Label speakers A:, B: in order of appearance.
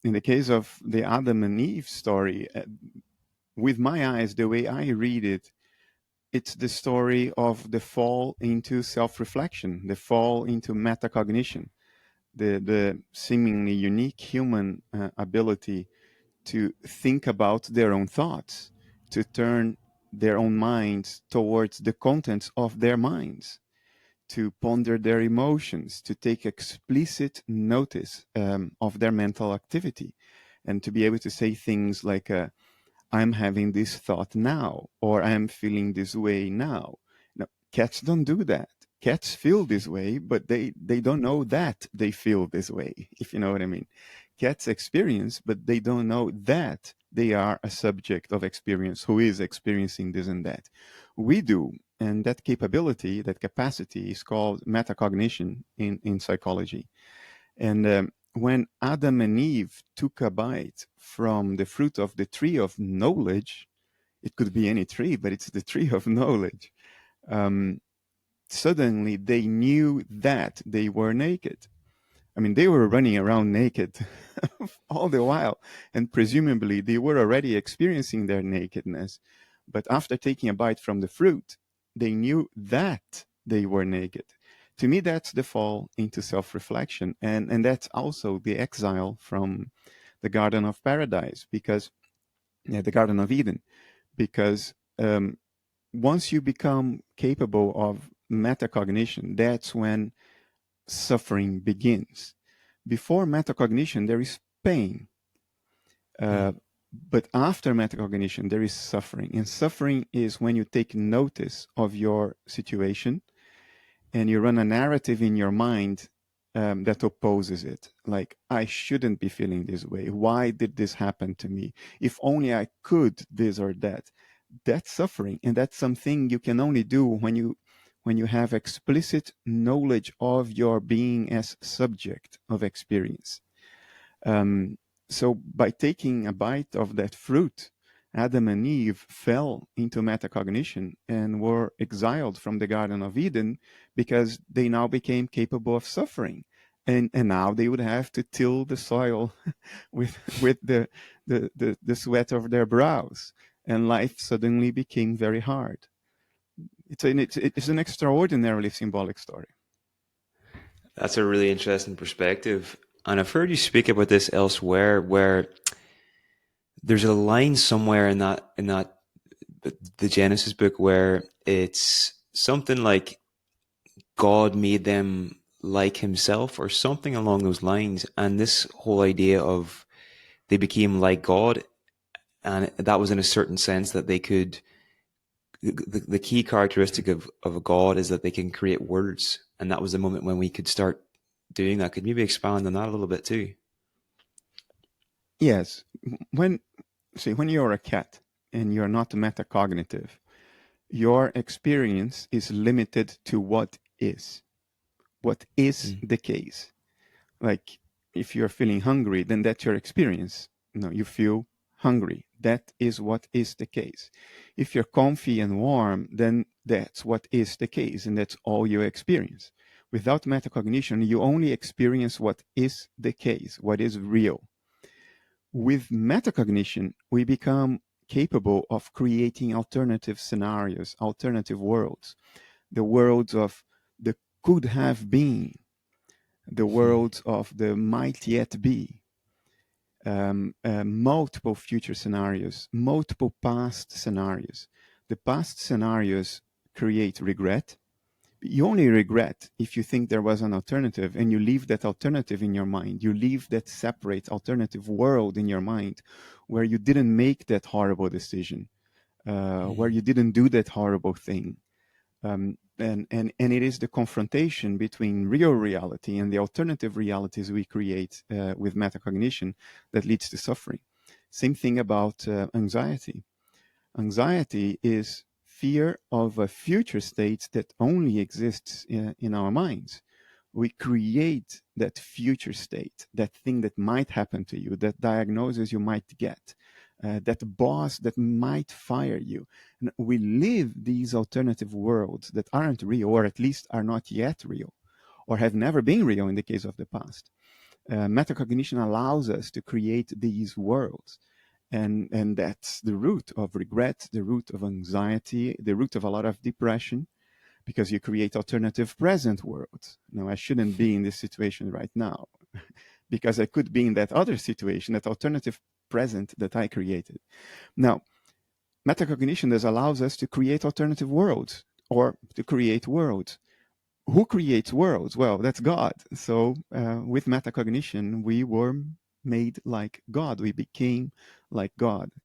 A: in the case of the Adam and Eve story, with my eyes, the way I read it, it's the story of the fall into self-reflection, the fall into metacognition, the seemingly unique human ability to think about their own thoughts, to turn their own minds towards the contents of their minds, to ponder their emotions, to take explicit notice of their mental activity, and to be able to say things like, I'm having this thought now, or I'm feeling this way now. Now, cats don't do that. Cats feel this way, but they don't know that they feel this way, if you know what I mean. Cats experience, but they don't know that they are a subject of experience who is experiencing this and that. We do. And that capability, that capacity is called metacognition in psychology. And when Adam and Eve took a bite from the fruit of the tree of knowledge, it could be any tree, but it's the tree of knowledge. Suddenly they knew that they were naked. I mean, they were running around naked all the while, and presumably they were already experiencing their nakedness. But after taking a bite from the fruit, they knew that they were naked. To me, that's the fall into self-reflection, and that's also the exile from the Garden of Paradise, because the Garden of Eden, because once you become capable of metacognition, that's when suffering begins. Before metacognition, there is pain. But after metacognition, there is suffering. And suffering is when you take notice of your situation and you run a narrative in your mind that opposes it. Like, I shouldn't be feeling this way. Why did this happen to me? If only I could this or that. That's suffering. And that's something you can only do when you have explicit knowledge of your being as subject of experience. So by taking a bite of that fruit, Adam and Eve fell into metacognition and were exiled from the Garden of Eden because they now became capable of suffering. And now they would have to till the soil with the sweat of their brows. And life suddenly became very hard. It's an extraordinarily symbolic story.
B: That's a really interesting perspective. And I've heard you speak about this elsewhere, where there's a line somewhere in that the Genesis book where it's something like God made them like himself or something along those lines. And this whole idea of they became like God, and that was in a certain sense that they could, the key characteristic of a God is that they can create words. And that was the moment when we could start doing that. Could you maybe expand on that a little bit too?
A: Yes. When you're a cat and you're not metacognitive, your experience is limited to what is. What is the case? Like, if you're feeling hungry, then that's your experience. You feel hungry. That is what is the case. If you're comfy and warm, then that's what is the case, and that's all you experience. Without metacognition, you only experience what is the case, what is real. With metacognition, we become capable of creating alternative scenarios, alternative worlds, the worlds of the could have been, the worlds of the might yet be, multiple future scenarios, multiple past scenarios. The past scenarios create regret. You only regret if you think there was an alternative and you leave that alternative in your mind. You leave that separate alternative world in your mind where you didn't make that horrible decision, where you didn't do that horrible thing. And it is the confrontation between real reality and the alternative realities we create with metacognition that leads to suffering. Same thing about anxiety. Anxiety is fear of a future state that only exists in our minds. We create that future state, that thing that might happen to you, that diagnosis you might get, that boss that might fire you. And we live these alternative worlds that aren't real, or at least are not yet real, or have never been real in the case of the past. Metacognition allows us to create these worlds. And that's the root of regret, the root of anxiety, the root of a lot of depression, because you create alternative present worlds. Now, I shouldn't be in this situation right now, because I could be in that other situation, that alternative present that I created. Now, metacognition does allows us to create alternative worlds, or to create worlds. Who creates worlds? Well, that's God. So with metacognition, we were made like God. We became like God.